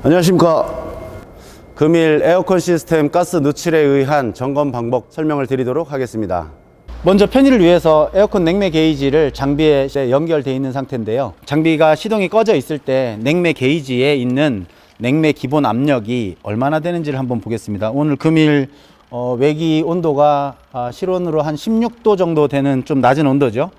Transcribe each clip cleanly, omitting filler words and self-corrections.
안녕하십니까. 금일 에어컨 시스템 가스 누출에 의한 점검 방법 설명을 드리도록 하겠습니다. 먼저 편의를 위해서 에어컨 냉매 게이지를 장비에 연결되어 있는 상태인데요. 장비가 시동이 꺼져 있을 때 냉매 게이지에 있는 냉매 기본 압력이 얼마나 되는지를 한번 보겠습니다. 오늘 금일 외기 온도가 실온으로 한 16도 정도 되는 좀 낮은 온도죠.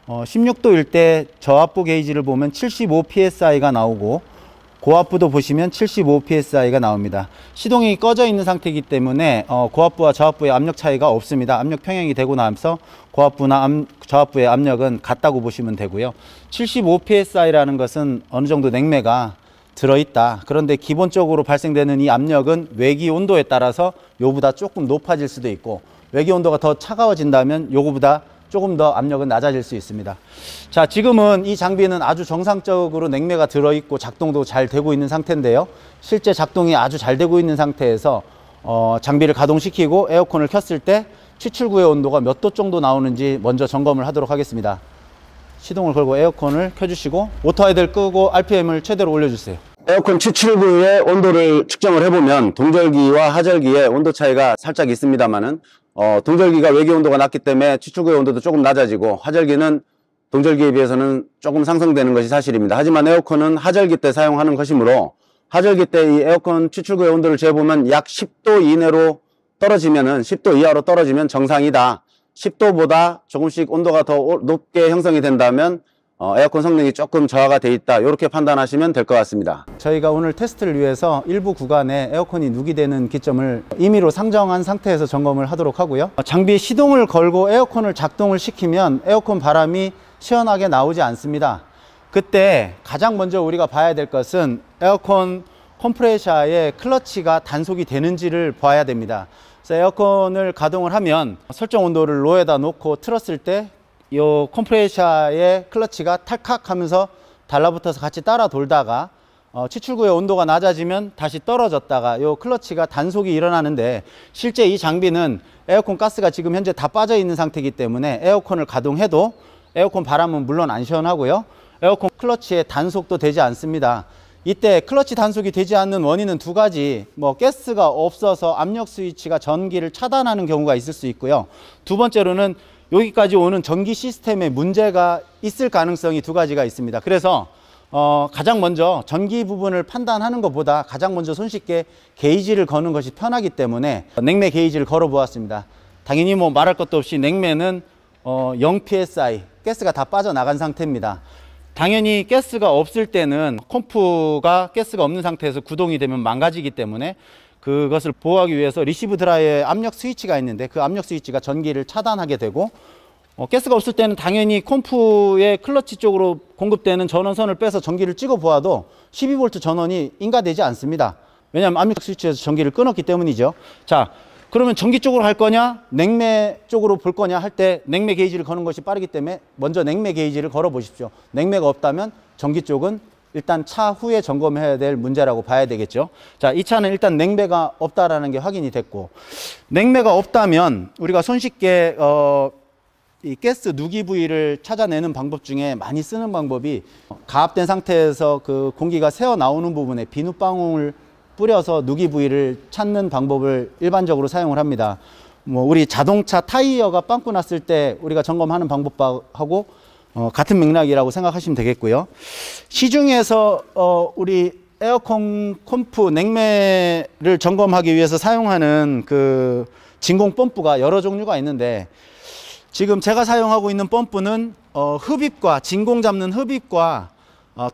16도일 때 저압부 게이지를 보면 75psi가 나오고 고압부도 보시면 75psi가 나옵니다. 시동이 꺼져 있는 상태이기 때문에 고압부와 저압부의 압력 차이가 없습니다. 압력 평형이 되고 나서 고압부나 저압부의 압력은 같다고 보시면 되고요. 75psi라는 것은 어느 정도 냉매가 들어있다. 그런데 기본적으로 발생되는 이 압력은 외기 온도에 따라서 요거보다 조금 높아질 수도 있고, 외기 온도가 더 차가워진다면 요거보다 조금 더 압력은 낮아질 수 있습니다. 자, 지금은 이 장비는 아주 정상적으로 냉매가 들어있고 작동도 잘 되고 있는 상태인데요. 실제 작동이 아주 잘 되고 있는 상태에서 장비를 가동시키고 에어컨을 켰을 때 추출구의 온도가 몇 도 정도 나오는지 먼저 점검을 하도록 하겠습니다. 시동을 걸고 에어컨을 켜주시고 오토아이들 끄고 RPM을 최대로 올려주세요. 에어컨 추출구의 온도를 측정을 해보면 동절기와 하절기의 온도 차이가 살짝 있습니다만은 동절기가 외기 온도가 낮기 때문에 추출구의 온도도 조금 낮아지고, 하절기는 동절기에 비해서는 조금 상승되는 것이 사실입니다. 하지만 에어컨은 하절기 때 사용하는 것이므로 하절기 때 이 에어컨 추출구의 온도를 재보면 약 10도 이내로 떨어지면은 10도 이하로 떨어지면 정상이다. 10도보다 조금씩 온도가 더 높게 형성이 된다면 에어컨 성능이 조금 저하가 돼 있다, 이렇게 판단하시면 될 것 같습니다. 저희가 오늘 테스트를 위해서 일부 구간에 에어컨이 누기되는 기점을 임의로 상정한 상태에서 점검을 하도록 하고요. 장비 시동을 걸고 에어컨을 작동을 시키면 에어컨 바람이 시원하게 나오지 않습니다. 그때 가장 먼저 우리가 봐야 될 것은 에어컨 컴프레셔의 클러치가 단속이 되는지를 봐야 됩니다. 그래서 에어컨을 가동을 하면 설정 온도를 로에다 놓고 틀었을 때 이 컴프레셔의 클러치가 탈칵 하면서 달라붙어서 같이 따라 돌다가 추출구의 온도가 낮아지면 다시 떨어졌다가 이 클러치가 단속이 일어나는데, 실제 이 장비는 에어컨 가스가 지금 현재 다 빠져 있는 상태이기 때문에 에어컨을 가동해도 에어컨 바람은 물론 안 시원하고요, 에어컨 클러치의 단속도 되지 않습니다. 이때 클러치 단속이 되지 않는 원인은 두 가지, 가스가 없어서 압력 스위치가 전기를 차단하는 경우가 있을 수 있고요. 두 번째로는 여기까지 오는 전기 시스템에 문제가 있을 가능성이 두 가지가 있습니다. 그래서 가장 먼저 전기 부분을 판단하는 것보다 가장 먼저 손쉽게 게이지를 거는 것이 편하기 때문에 냉매 게이지를 걸어 보았습니다. 당연히 말할 것도 없이 냉매는 0psi, 가스가 다 빠져나간 상태입니다. 당연히 가스가 없을 때는 컴프가 가스가 없는 상태에서 구동이 되면 망가지기 때문에 그것을 보호하기 위해서 리시브 드라이에 압력 스위치가 있는데 그 압력 스위치가 전기를 차단하게 되고, 가스가 없을 때는 당연히 컴프의 클러치 쪽으로 공급되는 전원선을 빼서 전기를 찍어 보아도 12V 전원이 인가되지 않습니다. 왜냐하면 압력 스위치에서 전기를 끊었기 때문이죠. 자, 그러면 전기 쪽으로 할 거냐 냉매 쪽으로 볼 거냐 할 때 냉매 게이지를 거는 것이 빠르기 때문에 먼저 냉매 게이지를 걸어 보십시오. 냉매가 없다면 전기 쪽은 일단 차후에 점검해야 될 문제라고 봐야 되겠죠. 자, 이 차는 일단 냉매가 없다라는 게 확인이 됐고, 냉매가 없다면 우리가 손쉽게 이 가스 누기 부위를 찾아내는 방법 중에 많이 쓰는 방법이, 가압된 상태에서 그 공기가 새어 나오는 부분에 비눗방울을 뿌려서 누기 부위를 찾는 방법을 일반적으로 사용을 합니다. 우리 자동차 타이어가 빵꾸 났을 때 우리가 점검하는 방법하고 같은 맥락이라고 생각하시면 되겠고요. 시중에서 우리 에어컨 컴프 냉매를 점검하기 위해서 사용하는 그 진공 펌프가 여러 종류가 있는데, 지금 제가 사용하고 있는 펌프는 흡입과 진공 잡는 흡입과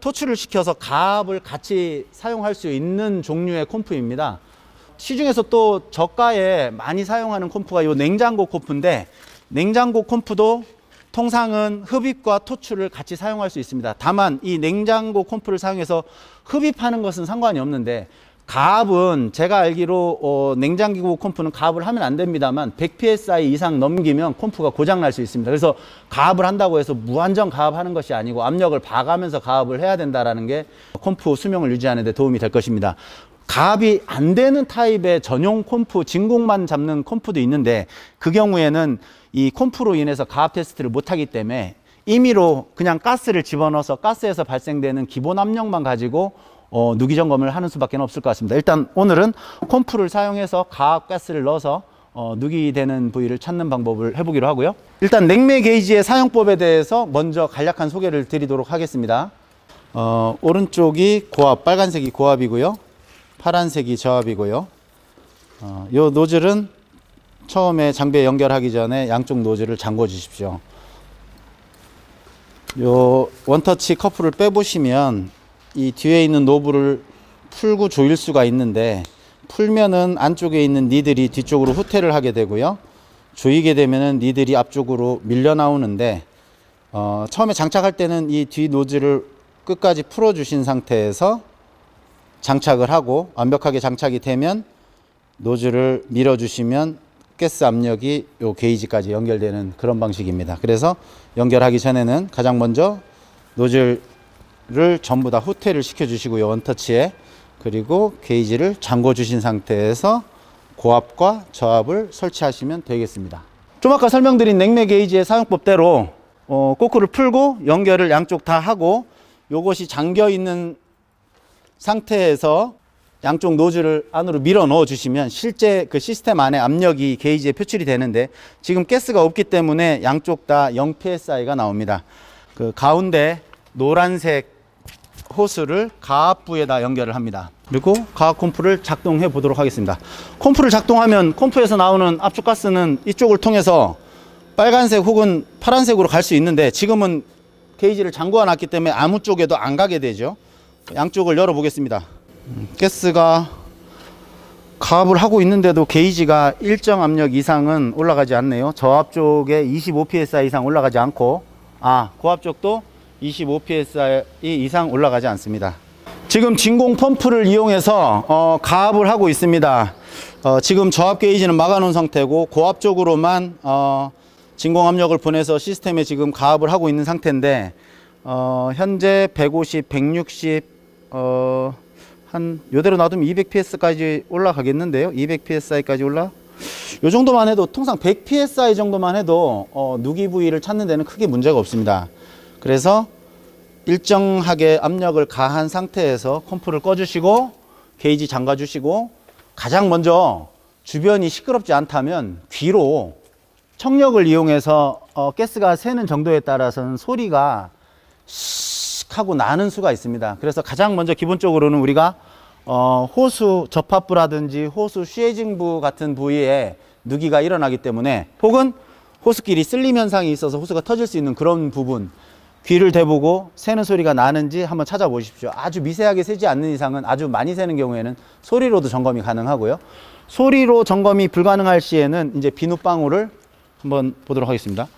토출을 시켜서 가압을 같이 사용할 수 있는 종류의 컴프입니다. 시중에서 또 저가에 많이 사용하는 컴프가 이 냉장고 컴프인데, 냉장고 컴프도 통상은 흡입과 토출을 같이 사용할 수 있습니다. 다만 이 냉장고 컴프를 사용해서 흡입하는 것은 상관이 없는데, 가압은 제가 알기로 냉장고 컴프는 가압을 하면 안 됩니다만 100psi 이상 넘기면 컴프가 고장 날 수 있습니다. 그래서 가압을 한다고 해서 무한정 가압하는 것이 아니고 압력을 봐가면서 가압을 해야 된다는 게 컴프 수명을 유지하는 데 도움이 될 것입니다. 가압이 안 되는 타입의 전용 컴프, 진공만 잡는 컴프도 있는데, 그 경우에는 이 컴프로 인해서 가압 테스트를 못하기 때문에 임의로 그냥 가스를 집어넣어서 가스에서 발생되는 기본 압력만 가지고 누기 점검을 하는 수밖에 없을 것 같습니다. 일단 오늘은 콤프를 사용해서 가압가스를 넣어서 누기되는 부위를 찾는 방법을 해보기로 하고요. 일단 냉매 게이지의 사용법에 대해서 먼저 간략한 소개를 드리도록 하겠습니다. 오른쪽이 고압, 빨간색이 고압이고요. 파란색이 저압이고요. 이 노즐은 처음에 장비에 연결하기 전에 양쪽 노즐을 잠궈 주십시오. 요 원터치 커플을 빼보시면 이 뒤에 있는 노브를 풀고 조일 수가 있는데, 풀면은 안쪽에 있는 니들이 뒤쪽으로 후퇴를 하게 되고요. 조이게 되면은 니들이 앞쪽으로 밀려 나오는데, 처음에 장착할 때는 이 뒤 노즐을 끝까지 풀어 주신 상태에서 장착을 하고, 완벽하게 장착이 되면 노즐을 밀어 주시면 가스 압력이 요 게이지까지 연결되는 그런 방식입니다. 그래서 연결하기 전에는 가장 먼저 노즐을 전부 다 후퇴를 시켜 주시고요, 원터치에. 그리고 게이지를 잠궈 주신 상태에서 고압과 저압을 설치하시면 되겠습니다. 좀 아까 설명드린 냉매 게이지의 사용법대로 코크를 풀고 연결을 양쪽 다 하고, 요것이 잠겨 있는 상태에서 양쪽 노즐을 안으로 밀어 넣어 주시면 실제 그 시스템 안에 압력이 게이지에 표출이 되는데, 지금 가스가 없기 때문에 양쪽 다 0psi가 나옵니다. 그 가운데 노란색 호스를 가압부에다 연결을 합니다. 그리고 가압 콤프를 작동해 보도록 하겠습니다. 콤프를 작동하면 콤프에서 나오는 압축가스는 이쪽을 통해서 빨간색 혹은 파란색으로 갈 수 있는데, 지금은 게이지를 잠궈 놨기 때문에 아무 쪽에도 안 가게 되죠. 양쪽을 열어 보겠습니다. 가스가 가압을 하고 있는데도 게이지가 일정 압력 이상은 올라가지 않네요. 저압 쪽에 25psi 이상 올라가지 않고, 고압 쪽도 25psi 이상 올라가지 않습니다. 지금 진공 펌프를 이용해서 가압을 하고 있습니다. 지금 저압 게이지는 막아 놓은 상태고, 고압 쪽으로만 진공 압력을 보내서 시스템에 지금 가압을 하고 있는 상태인데, 현재 150, 160, 한 요대로 놔두면 200ps까지 올라가겠는데요. 200psi까지 요 정도만 해도, 통상 100psi 정도만 해도 누기 부위를 찾는 데는 크게 문제가 없습니다. 그래서 일정하게 압력을 가한 상태에서 컴프를 꺼주시고 게이지 잠가 주시고, 가장 먼저 주변이 시끄럽지 않다면 귀로 청력을 이용해서 가스가 새는 정도에 따라서는 소리가 씩 하고 나는 수가 있습니다. 그래서 가장 먼저 기본적으로는 우리가 호수 접합부라든지 호수 쉐이징부 같은 부위에 누기가 일어나기 때문에, 혹은 호수끼리 쓸림 현상이 있어서 호수가 터질 수 있는 그런 부분, 귀를 대보고 새는 소리가 나는지 한번 찾아보십시오. 아주 미세하게 새지 않는 이상은, 아주 많이 새는 경우에는 소리로도 점검이 가능하고요. 소리로 점검이 불가능할 시에는 이제 비눗방울을 한번 보도록 하겠습니다.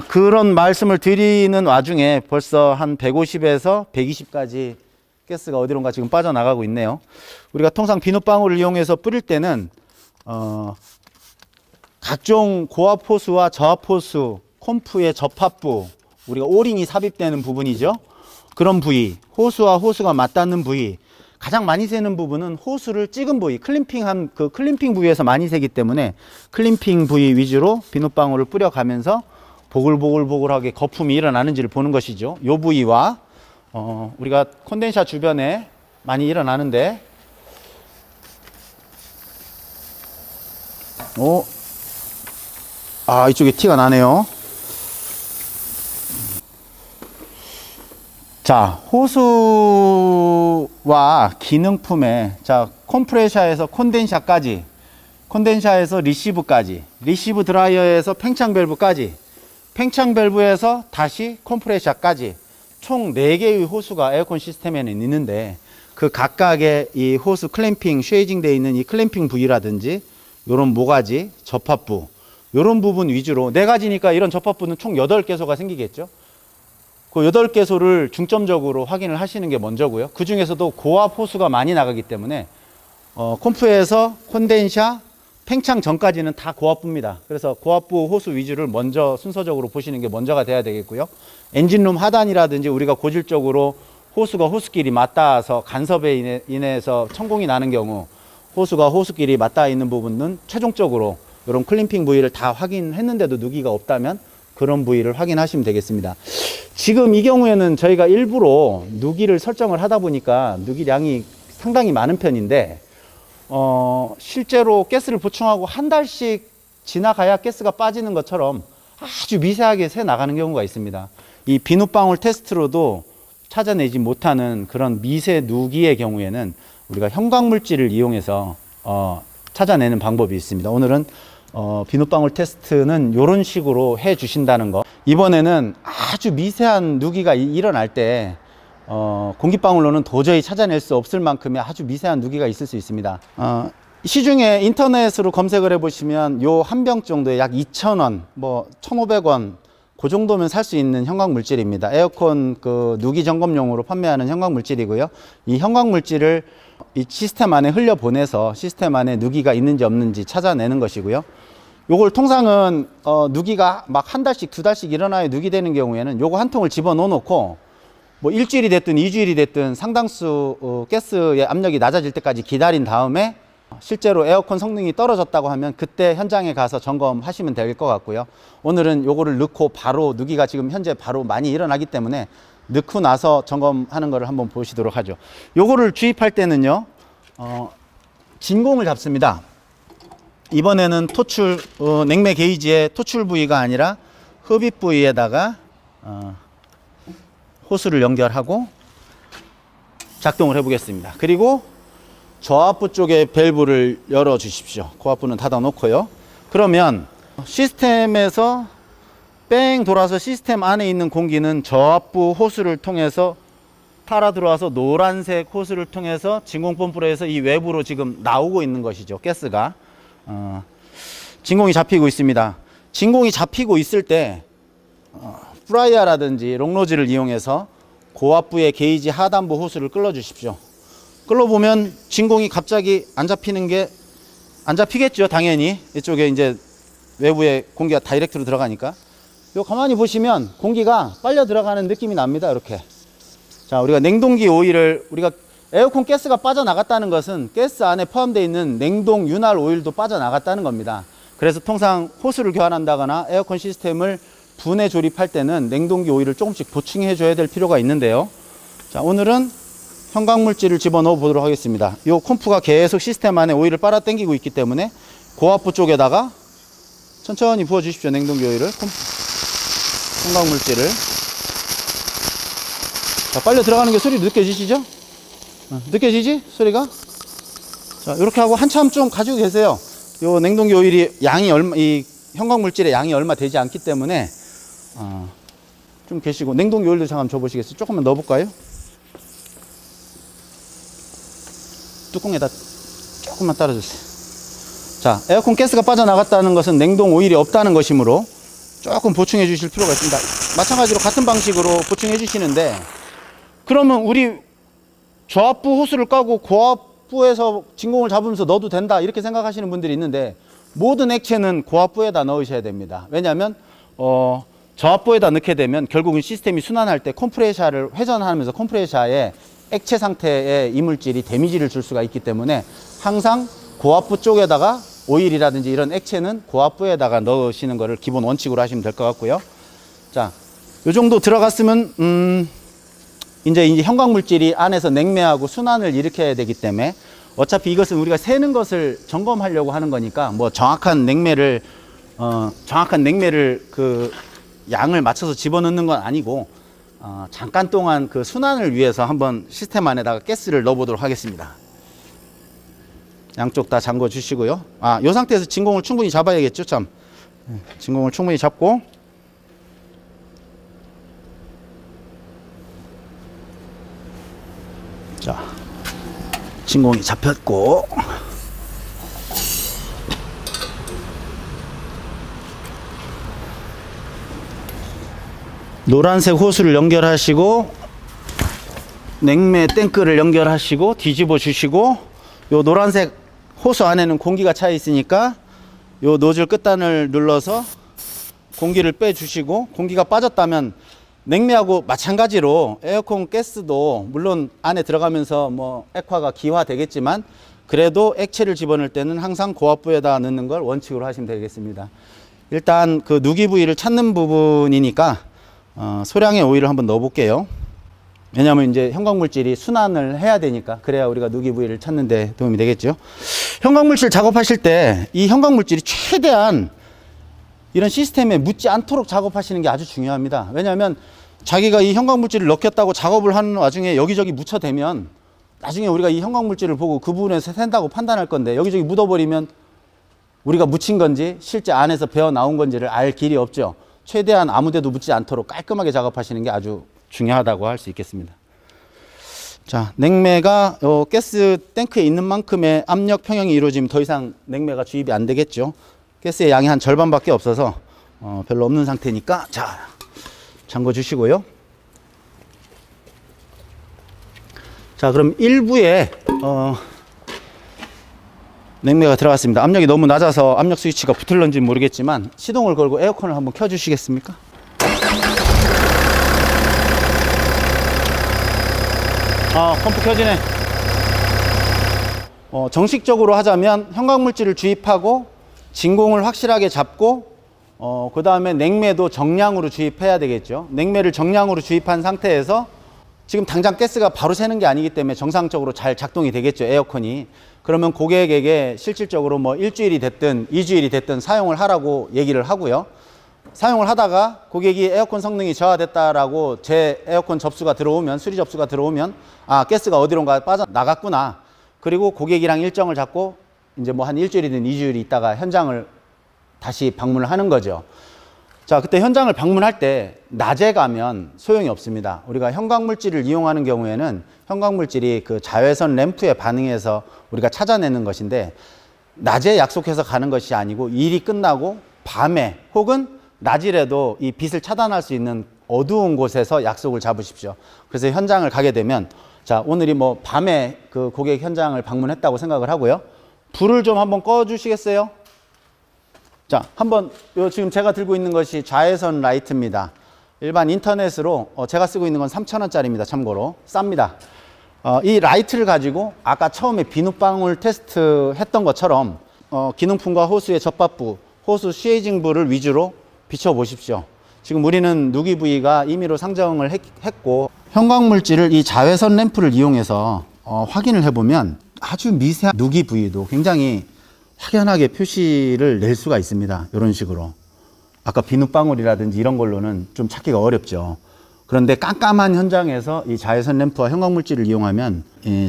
그런 말씀을 드리는 와중에 벌써 한 150에서 120까지 가스가 어디론가 지금 빠져나가고 있네요. 우리가 통상 비눗방울을 이용해서 뿌릴 때는 각종 고압 호수와 저압 호수, 콤프의 접합부, 우리가 오링이 삽입되는 부분이죠. 그런 부위, 호수와 호수가 맞닿는 부위, 가장 많이 새는 부분은 호수를 찍은 부위, 클림핑한 그 클림핑 부위에서 많이 새기 때문에 클림핑 부위 위주로 비눗방울을 뿌려가면서 보글보글보글하게 거품이 일어나는지를 보는 것이죠. 요 부위와 우리가 콘덴사 주변에 많이 일어나는데, 이쪽에 티가 나네요. 자, 호수와 기능품에, 컴프레셔에서 콘덴샤까지, 콘덴샤에서 리시브까지, 리시브 드라이어에서 팽창 밸브까지, 팽창 밸브에서 다시 컴프레셔까지 총 4개의 호수가 에어컨 시스템에는 있는데, 그 각각의 이 호수 클램핑, 쉐이징 되어 있는 이 클램핑 부위라든지 요런 모가지, 접합부, 요런 부분 위주로 4가지니까 이런 접합부는 총 8개소가 생기겠죠. 그 8개소를 중점적으로 확인을 하시는 게 먼저고요. 그 중에서도 고압 호수가 많이 나가기 때문에 콤프에서 콘덴샤, 팽창 전까지는 다 고압부입니다. 그래서 고압부 호수 위주를 먼저 순서적으로 보시는 게 먼저가 돼야 되겠고요. 엔진룸 하단이라든지 우리가 고질적으로 호수가 호수끼리 맞닿아서 간섭에 인해서 천공이 나는 경우, 호수가 호수끼리 맞닿아 있는 부분은 최종적으로 이런 클림핑 부위를 다 확인했는데도 누기가 없다면 그런 부위를 확인하시면 되겠습니다. 지금 이 경우에는 저희가 일부러 누기를 설정을 하다 보니까 누기량이 상당히 많은 편인데 실제로 가스를 보충하고 한 달씩 지나가야 가스가 빠지는 것처럼 아주 미세하게 새 나가는 경우가 있습니다. 이 비눗방울 테스트로도 찾아내지 못하는 그런 미세 누기의 경우에는 우리가 형광물질을 이용해서 찾아내는 방법이 있습니다. 오늘은 비눗방울 테스트는 이런 식으로 해 주신다는 거. 이번에는 아주 미세한 누기가 일어날 때 공기방울로는 도저히 찾아낼 수 없을 만큼의 아주 미세한 누기가 있을 수 있습니다. 시중에 인터넷으로 검색을 해 보시면 요 한 병 정도에 약 2,000원, 뭐 1,500원 그 정도면 살 수 있는 형광물질입니다. 에어컨 그 누기 점검용으로 판매하는 형광물질이고요. 이 형광물질을 이 시스템 안에 흘려 보내서 시스템 안에 누기가 있는지 없는지 찾아내는 것이고요. 요걸 통상은 누기가 막 한 달씩 두 달씩 일어나요. 누기 되는 경우에는 요거 한 통을 집어 넣어 놓고 뭐 일주일이 됐든 2주일이 됐든 상당수 가스의 압력이 낮아질 때까지 기다린 다음에 실제로 에어컨 성능이 떨어졌다고 하면 그때 현장에 가서 점검하시면 될 것 같고요. 오늘은 요거를 넣고 바로 누기가 지금 현재 바로 많이 일어나기 때문에 넣고 나서 점검하는 거를 한번 보시도록 하죠. 요거를 주입할 때는요, 진공을 잡습니다. 이번에는 토출, 냉매 게이지의 토출 부위가 아니라 흡입 부위에다가 호스를 연결하고 작동을 해 보겠습니다. 그리고 저압부 쪽에 밸브를 열어 주십시오. 고압부는 닫아 놓고요. 그러면 시스템에서 뺑 돌아서 시스템 안에 있는 공기는 저압부 호스를 통해서 타라 들어와서 노란색 호스를 통해서 진공 펌프로 해서 이 외부로 지금 나오고 있는 것이죠. 가스가 진공이 잡히고 있습니다. 진공이 잡히고 있을 때 프라이어라든지 롱노즈를 이용해서 고압부의 게이지 하단부 호스를 끌어 주십시오. 끌어보면 진공이 갑자기 안 잡히는 게 안 잡히겠죠. 당연히 이쪽에 이제 외부에 공기가 다이렉트로 들어가니까. 요 가만히 보시면 공기가 빨려 들어가는 느낌이 납니다. 이렇게. 자, 우리가 냉동기 오일을, 우리가 에어컨 가스가 빠져나갔다는 것은 가스 안에 포함되어 있는 냉동 윤활 오일도 빠져나갔다는 겁니다. 그래서 통상 호스를 교환한다거나 에어컨 시스템을 분해 조립할 때는 냉동기 오일을 조금씩 보충해 줘야 될 필요가 있는데요. 자, 오늘은 형광물질을 집어넣어 보도록 하겠습니다. 이 콤프가 계속 시스템 안에 오일을 빨아 당기고 있기 때문에 고압부 쪽에다가 천천히 부어 주십시오. 냉동기 오일을, 형광물질을. 자, 빨려 들어가는 게 소리 느껴지시죠? 느껴지지? 소리가? 자, 이렇게 하고 한참 좀 가지고 계세요. 요 냉동기 오일이 양이 얼마, 이 형광물질의 양이 얼마 되지 않기 때문에 좀 계시고, 냉동기 오일도 잠깐 줘보시겠어요? 조금만 넣어볼까요? 뚜껑에다 조금만 따라주세요. 자, 에어컨 가스가 빠져나갔다는 것은 냉동 오일이 없다는 것이므로 조금 보충해 주실 필요가 있습니다. 마찬가지로 같은 방식으로 보충해 주시는데, 그러면 우리 저압부 호스를 까고 고압부에서 진공을 잡으면서 넣어도 된다 이렇게 생각하시는 분들이 있는데, 모든 액체는 고압부에다 넣으셔야 됩니다. 왜냐하면 저압부에다 넣게 되면 결국은 시스템이 순환할 때 컴프레셔를 회전하면서 컴프레셔에 액체 상태의 이물질이 데미지를 줄 수가 있기 때문에 항상 고압부 쪽에다가 오일이라든지 이런 액체는 고압부에다가 넣으시는 것을 기본 원칙으로 하시면 될 것 같고요. 자, 요 정도 들어갔으면 이제 형광물질이 안에서 냉매하고 순환을 일으켜야 되기 때문에, 어차피 이것은 우리가 새는 것을 점검하려고 하는 거니까 뭐 정확한 냉매를 그 양을 맞춰서 집어넣는 건 아니고, 잠깐 동안 그 순환을 위해서 한번 시스템 안에다가 가스를 넣어 보도록 하겠습니다. 양쪽 다 잠궈 주시고요. 이 상태에서 진공을 충분히 잡아야겠죠. 참, 진공을 충분히 잡고, 자, 진공이 잡혔고, 노란색 호스를 연결하시고 냉매 탱크를 연결하시고 뒤집어 주시고, 요 노란색 호스 안에는 공기가 차 있으니까 요 노즐 끝단을 눌러서 공기를 빼 주시고, 공기가 빠졌다면 냉매하고 마찬가지로 에어컨 가스도 물론 안에 들어가면서 뭐 액화가 기화 되겠지만, 그래도 액체를 집어넣을 때는 항상 고압부에다 넣는 걸 원칙으로 하시면 되겠습니다. 일단 그 누기 부위를 찾는 부분이니까 소량의 오일을 한번 넣어 볼게요. 왜냐하면 이제 형광물질이 순환을 해야 되니까, 그래야 우리가 누기 부위를 찾는 데 도움이 되겠죠. 형광물질 작업하실 때 이 형광물질이 최대한 이런 시스템에 묻지 않도록 작업하시는 게 아주 중요합니다. 왜냐하면 자기가 이 형광물질을 넣겠다고 작업을 하는 와중에 여기저기 묻혀대면 나중에 우리가 이 형광물질을 보고 그 부분에서 샌다고 판단할 건데, 여기저기 묻어버리면 우리가 묻힌 건지 실제 안에서 배어 나온 건지를 알 길이 없죠. 최대한 아무 데도 묻지 않도록 깔끔하게 작업하시는 게 아주 중요하다고 할 수 있겠습니다. 자, 냉매가 가스 탱크에 있는 만큼의 압력 평형이 이루어지면 더 이상 냉매가 주입이 안 되겠죠. 가스의 양이 한 절반밖에 없어서 별로 없는 상태니까, 자, 잠궈 주시고요. 자, 그럼 일부에 냉매가 들어갔습니다. 압력이 너무 낮아서 압력 스위치가 붙을런지 모르겠지만 시동을 걸고 에어컨을 한번 켜 주시겠습니까? 펌프 켜지네. 정식적으로 하자면 형광물질을 주입하고 진공을 확실하게 잡고 그 다음에 냉매도 정량으로 주입해야 되겠죠. 냉매를 정량으로 주입한 상태에서 지금 당장 가스가 바로 새는 게 아니기 때문에 정상적으로 잘 작동이 되겠죠, 에어컨이. 그러면 고객에게 실질적으로 뭐 일주일이 됐든 2주일이 됐든 사용을 하라고 얘기를 하고요. 사용을 하다가 고객이 에어컨 성능이 저하됐다라고 제 에어컨 접수가 들어오면, 수리 접수가 들어오면, 아, 가스가 어디론가 빠져나갔구나. 그리고 고객이랑 일정을 잡고 이제 뭐 한 일주일이든 2주일이 있다가 현장을 다시 방문을 하는 거죠. 자, 그때 현장을 방문할 때 낮에 가면 소용이 없습니다. 우리가 형광물질을 이용하는 경우에는 형광물질이 그 자외선 램프에 반응해서 우리가 찾아내는 것인데, 낮에 약속해서 가는 것이 아니고 일이 끝나고 밤에 혹은 낮이라도 이 빛을 차단할 수 있는 어두운 곳에서 약속을 잡으십시오. 그래서 현장을 가게 되면, 자, 오늘이 뭐 밤에 그 고객 현장을 방문했다고 생각을 하고요. 불을 좀 한번 꺼 주시겠어요? 자, 한번 지금 제가 들고 있는 것이 자외선 라이트입니다. 일반 인터넷으로 제가 쓰고 있는 건 3,000원짜리입니다. 참고로 쌉니다. 이 라이트를 가지고 아까 처음에 비눗방울 테스트 했던 것처럼 기능품과 호수의 접합부, 호수 쉐이징부를 위주로 비춰 보십시오. 지금 우리는 누기 부위가 임의로 상정을 했고, 형광물질을 이 자외선 램프를 이용해서 확인을 해보면 아주 미세한 누기 부위도 굉장히 확연하게 표시를 낼 수가 있습니다. 이런 식으로. 아까 비눗방울이라든지 이런 걸로는 좀 찾기가 어렵죠. 그런데 깜깜한 현장에서 이 자외선 램프와 형광물질을 이용하면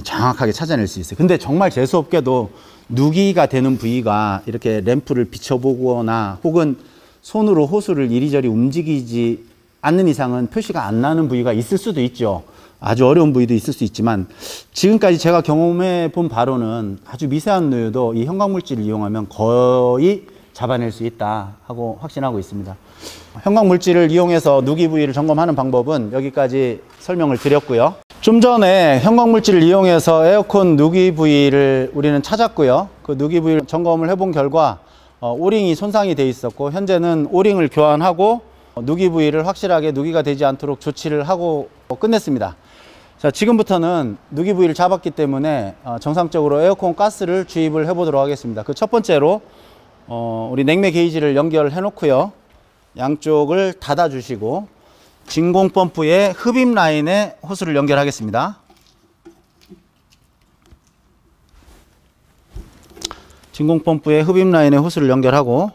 정확하게 찾아낼 수 있어요. 근데 정말 재수없게도 누기가 되는 부위가 이렇게 램프를 비춰보거나 혹은 손으로 호수를 이리저리 움직이지 않는 이상은 표시가 안 나는 부위가 있을 수도 있죠. 아주 어려운 부위도 있을 수 있지만, 지금까지 제가 경험해 본 바로는 아주 미세한 누유도 이 형광물질을 이용하면 거의 잡아낼 수 있다 하고 확신하고 있습니다. 형광물질을 이용해서 누기 부위를 점검하는 방법은 여기까지 설명을 드렸고요. 좀 전에 형광물질을 이용해서 에어컨 누기 부위를 우리는 찾았고요. 그 누기 부위를 점검을 해본 결과 오링이 손상이 돼 있었고, 현재는 오링을 교환하고 누기 부위를 확실하게 누기가 되지 않도록 조치를 하고 끝냈습니다. 자, 지금부터는 누기 부위를 잡았기 때문에 정상적으로 에어컨 가스를 주입을 해 보도록 하겠습니다. 그 첫 번째로 우리 냉매 게이지를 연결해 놓고요. 양쪽을 닫아 주시고 진공 펌프의 흡입 라인에 호스를 연결하겠습니다. 진공 펌프의 흡입 라인에 호스를 연결하고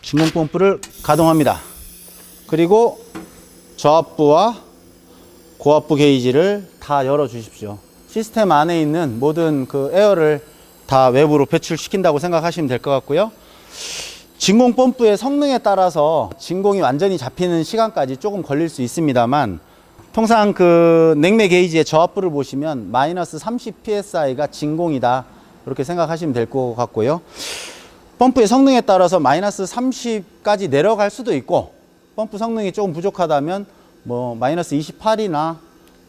진공 펌프를 가동합니다. 그리고 저압부와 고압부 게이지를 다 열어 주십시오. 시스템 안에 있는 모든 그 에어를 다 외부로 배출시킨다고 생각하시면 될 것 같고요. 진공 펌프의 성능에 따라서 진공이 완전히 잡히는 시간까지 조금 걸릴 수 있습니다만, 통상 그 냉매 게이지의 저압부를 보시면 마이너스 30 psi가 진공이다, 이렇게 생각하시면 될 것 같고요. 펌프의 성능에 따라서 마이너스 30까지 내려갈 수도 있고, 펌프 성능이 조금 부족하다면 뭐 마이너스 28이나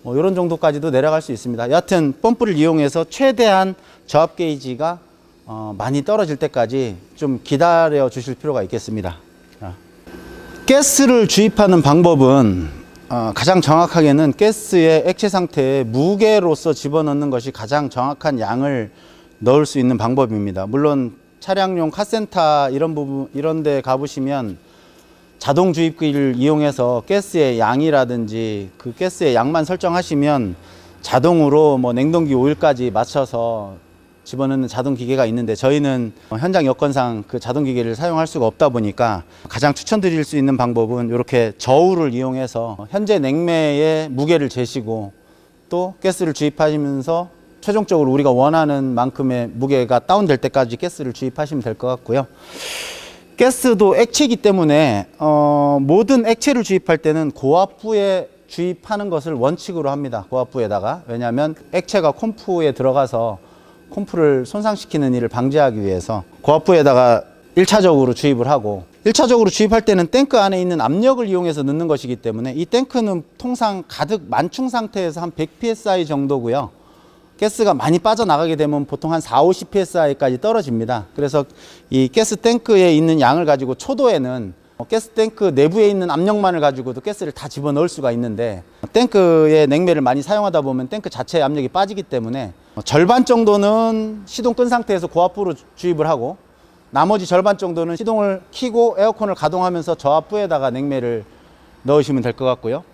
뭐 이런 정도까지도 내려갈 수 있습니다. 여하튼 펌프를 이용해서 최대한 저압 게이지가 많이 떨어질 때까지 좀 기다려 주실 필요가 있겠습니다. 가스를 주입하는 방법은 가장 정확하게는 가스의 액체 상태에 무게로서 집어넣는 것이 가장 정확한 양을 넣을 수 있는 방법입니다. 물론 차량용 카센터 이런 데 가보시면 자동 주입기를 이용해서 가스의 양이라든지 그 가스의 양만 설정하시면 자동으로 뭐 냉동기 오일까지 맞춰서 집어넣는 자동 기계가 있는데, 저희는 현장 여건상 그 자동 기계를 사용할 수가 없다 보니까 가장 추천드릴 수 있는 방법은 이렇게 저울을 이용해서 현재 냉매의 무게를 재시고 또 가스를 주입하시면서 최종적으로 우리가 원하는 만큼의 무게가 다운될 때까지 가스를 주입하시면 될 것 같고요. 가스도 액체이기 때문에 모든 액체를 주입할 때는 고압부에 주입하는 것을 원칙으로 합니다. 고압부에다가. 왜냐하면 액체가 콤프에 들어가서 콤프를 손상시키는 일을 방지하기 위해서 고압부에다가 1차적으로 주입을 하고, 1차적으로 주입할 때는 탱크 안에 있는 압력을 이용해서 넣는 것이기 때문에 이 탱크는 통상 가득 만충 상태에서 한 100psi 정도고요. 가스가 많이 빠져나가게 되면 보통 한 40-50psi까지 떨어집니다. 그래서 이 가스 탱크에 있는 양을 가지고 초도에는 가스 탱크 내부에 있는 압력만을 가지고도 가스를 다 집어넣을 수가 있는데, 탱크의 냉매를 많이 사용하다 보면 탱크 자체의 압력이 빠지기 때문에 절반 정도는 시동 끈 상태에서 고압부로 주입을 하고, 나머지 절반 정도는 시동을 켜고 에어컨을 가동하면서 저압부에다가 냉매를 넣으시면 될 것 같고요.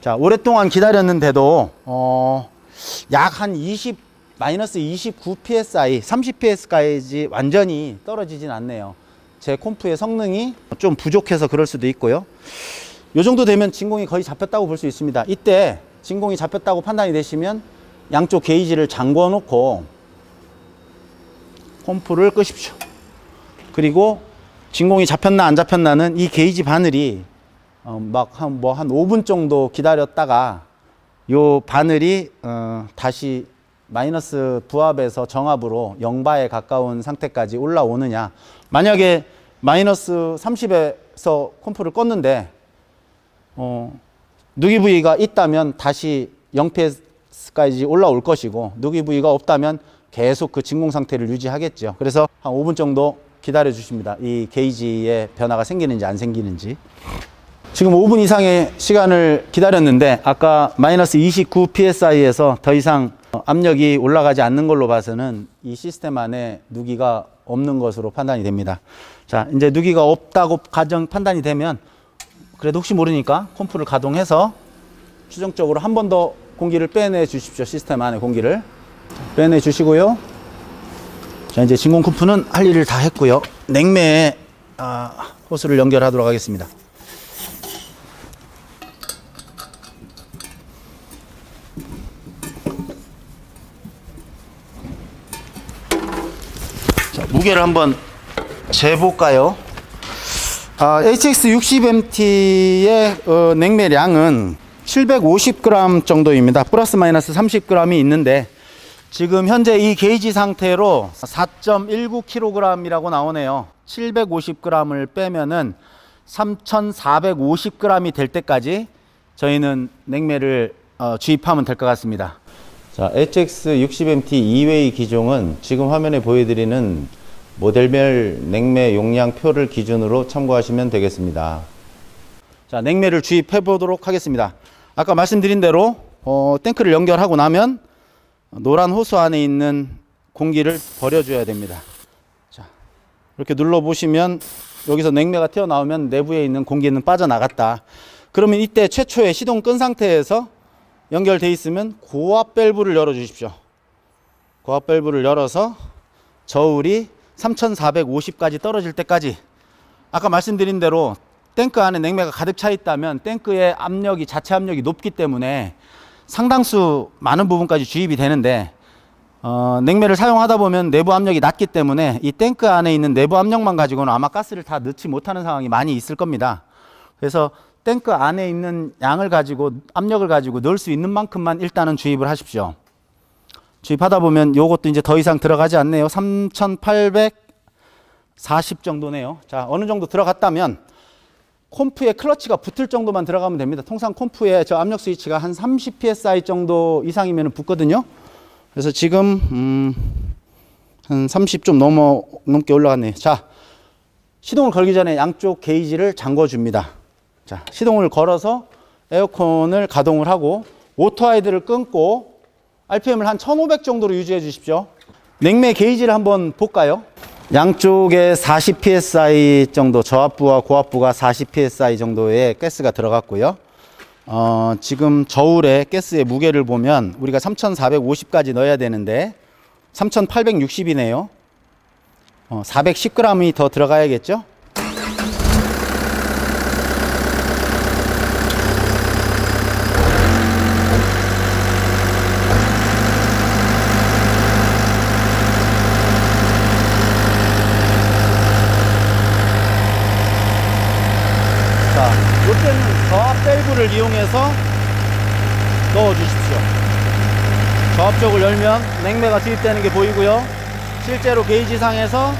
자, 오랫동안 기다렸는데도 약 한 마이너스 29psi, 30ps까지 완전히 떨어지진 않네요. 제 콤프의 성능이 좀 부족해서 그럴 수도 있고요. 이 정도 되면 진공이 거의 잡혔다고 볼 수 있습니다. 이때 진공이 잡혔다고 판단이 되시면 양쪽 게이지를 잠궈 놓고 pom프를 끄십시오. 그리고 진공이 잡혔나 안 잡혔나는 이 게이지 바늘이 막 한 5분 정도 기다렸다가 요 바늘이 다시 마이너스 부압에서 정압으로 0바에 가까운 상태까지 올라오느냐. 만약에 마이너스 30에서 콤프를 껐는데 누기 부위가 있다면 다시 0ps까지 올라올 것이고, 누기 부위가 없다면 계속 그 진공 상태를 유지하겠죠. 그래서 한 5분 정도 기다려 주십니다. 이 게이지에 변화가 생기는지 안 생기는지. 지금 5분 이상의 시간을 기다렸는데 아까 마이너스 29psi에서 더 이상 압력이 올라가지 않는 걸로 봐서는 이 시스템 안에 누기가 없는 것으로 판단이 됩니다. 자, 이제 누기가 없다고 판단이 되면 그래도 혹시 모르니까 콤프를 가동해서 추정적으로 한 번 더 공기를 빼내 주십시오. 시스템 안에 공기를 빼내 주시고요. 자, 이제 진공 콤프는 할 일을 다 했고요. 냉매에 호스를 연결하도록 하겠습니다. 자, 무게를 한번 재볼까요? HX60MT의 냉매량은 750g 정도입니다. 플러스 마이너스 30g이 있는데 지금 현재 이 게이지 상태로 4.19kg이라고 나오네요. 750g을 빼면은 3,450g이 될 때까지 저희는 냉매를 주입하면 될 것 같습니다. 자, HX60MT 2웨이 기종은 지금 화면에 보여드리는 모델별 냉매 용량 표를 기준으로 참고하시면 되겠습니다. 자, 냉매를 주입해 보도록 하겠습니다. 아까 말씀드린 대로 탱크를 연결하고 나면 노란 호스 안에 있는 공기를 버려줘야 됩니다. 자, 이렇게 눌러보시면 여기서 냉매가 튀어나오면 내부에 있는 공기는 빠져나갔다. 그러면 이때 최초의 시동 끈 상태에서 연결되어 있으면 고압 밸브를 열어 주십시오. 고압 밸브를 열어서 저울이 3,450까지 떨어질 때까지, 아까 말씀드린 대로 탱크 안에 냉매가 가득 차 있다면 탱크의 압력이, 자체 압력이 높기 때문에 상당수 많은 부분까지 주입이 되는데 냉매를 사용하다 보면 내부 압력이 낮기 때문에 이 탱크 안에 있는 내부 압력만 가지고는 아마 가스를 다 넣지 못하는 상황이 많이 있을 겁니다. 그래서 탱크 안에 있는 양을 가지고, 압력을 가지고 넣을 수 있는 만큼만 일단은 주입을 하십시오. 주입하다 보면 요것도 이제 더 이상 들어가지 않네요. 3,840 정도네요. 자, 어느 정도 들어갔다면 콤프에 클러치가 붙을 정도만 들어가면 됩니다. 통상 콤프에 저 압력 스위치가 한 30psi 정도 이상이면 붙거든요. 그래서 지금 한 30 좀 넘게 올라갔네요. 자, 시동을 걸기 전에 양쪽 게이지를 잠궈 줍니다. 자, 시동을 걸어서 에어컨을 가동을 하고 오토하이드를 끊고 RPM을 한 1500 정도로 유지해 주십시오. 냉매 게이지를 한번 볼까요? 양쪽에 40 psi 정도, 저압부와 고압부가 40 psi 정도의 가스가 들어갔고요. 지금 저울에 가스의 무게를 보면 우리가 3,450까지 넣어야 되는데 3,860이네요. 410g이 더 들어가야겠죠? 이때는 저압 밸브를 이용해서 넣어 주십시오. 저압 쪽을 열면 냉매가 투입되는 게 보이고요. 실제로 게이지 상에서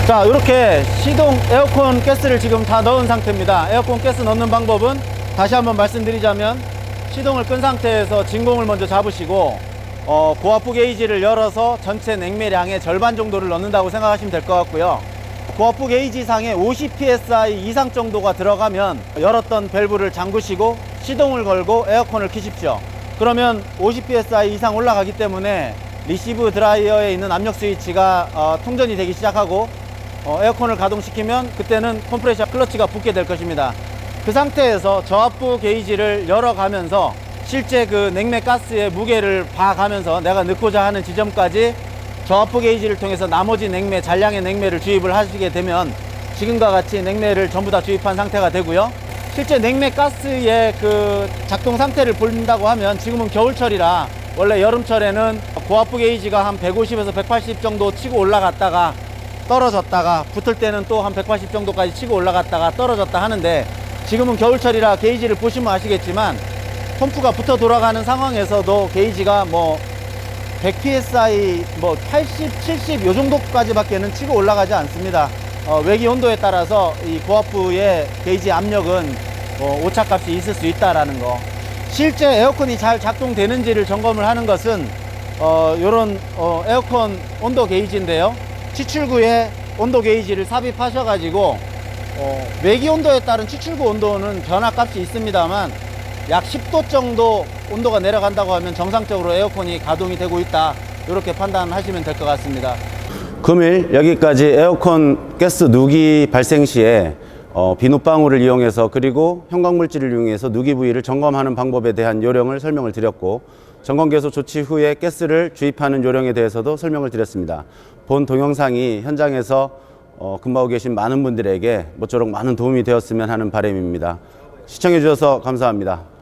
자, 이렇게 시동 에어컨 가스를 지금 다 넣은 상태입니다. 에어컨 가스 넣는 방법은 다시 한번 말씀드리자면 시동을 끈 상태에서 진공을 먼저 잡으시고 고압부 게이지를 열어서 전체 냉매량의 절반 정도를 넣는다고 생각하시면 될 것 같고요. 고압부 게이지 상에 50 psi 이상 정도가 들어가면 열었던 밸브를 잠그시고 시동을 걸고 에어컨을 켜십시오. 그러면 50 psi 이상 올라가기 때문에 리시브 드라이어에 있는 압력 스위치가 통전이 되기 시작하고 에어컨을 가동시키면 그때는 컴프레셔 클러치가 붙게 될 것입니다. 그 상태에서 저압부 게이지를 열어가면서 실제 그 냉매 가스의 무게를 봐가면서 내가 넣고자 하는 지점까지 저압부 게이지를 통해서 나머지 냉매, 잔량의 냉매를 주입을 하시게 되면 지금과 같이 냉매를 전부 다 주입한 상태가 되고요. 실제 냉매 가스의 그 작동 상태를 본다고 하면 지금은 겨울철이라 원래 여름철에는 고압부 게이지가 한 150에서 180 정도 치고 올라갔다가 떨어졌다가 붙을 때는 또 한 180 정도까지 치고 올라갔다가 떨어졌다 하는데 지금은 겨울철이라 게이지를 보시면 아시겠지만 펌프가 붙어 돌아가는 상황에서도 게이지가 뭐 100 psi, 뭐 80, 70 요 정도까지밖에는 치고 올라가지 않습니다. 외기 온도에 따라서 이 고압부의 게이지 압력은 오차값이 있을 수 있다라는 거. 실제 에어컨이 잘 작동되는지를 점검을 하는 것은 요런 에어컨 온도 게이지인데요. 추출구에 온도 게이지를 삽입하셔 가지고 외기 온도에 따른 추출구 온도는 변화값이 있습니다만 약 10도 정도 온도가 내려간다고 하면 정상적으로 에어컨이 가동이 되고 있다, 이렇게 판단하시면 될 것 같습니다. 금일 여기까지 에어컨 가스 누기 발생 시에 비눗방울을 이용해서 그리고 형광물질을 이용해서 누기 부위를 점검하는 방법에 대한 요령을 설명을 드렸고, 점검개소 조치 후에 가스를 주입하는 요령에 대해서도 설명을 드렸습니다. 본 동영상이 현장에서 근무하고 계신 많은 분들에게 모쪼록 많은 도움이 되었으면 하는 바람입니다. 시청해 주셔서 감사합니다.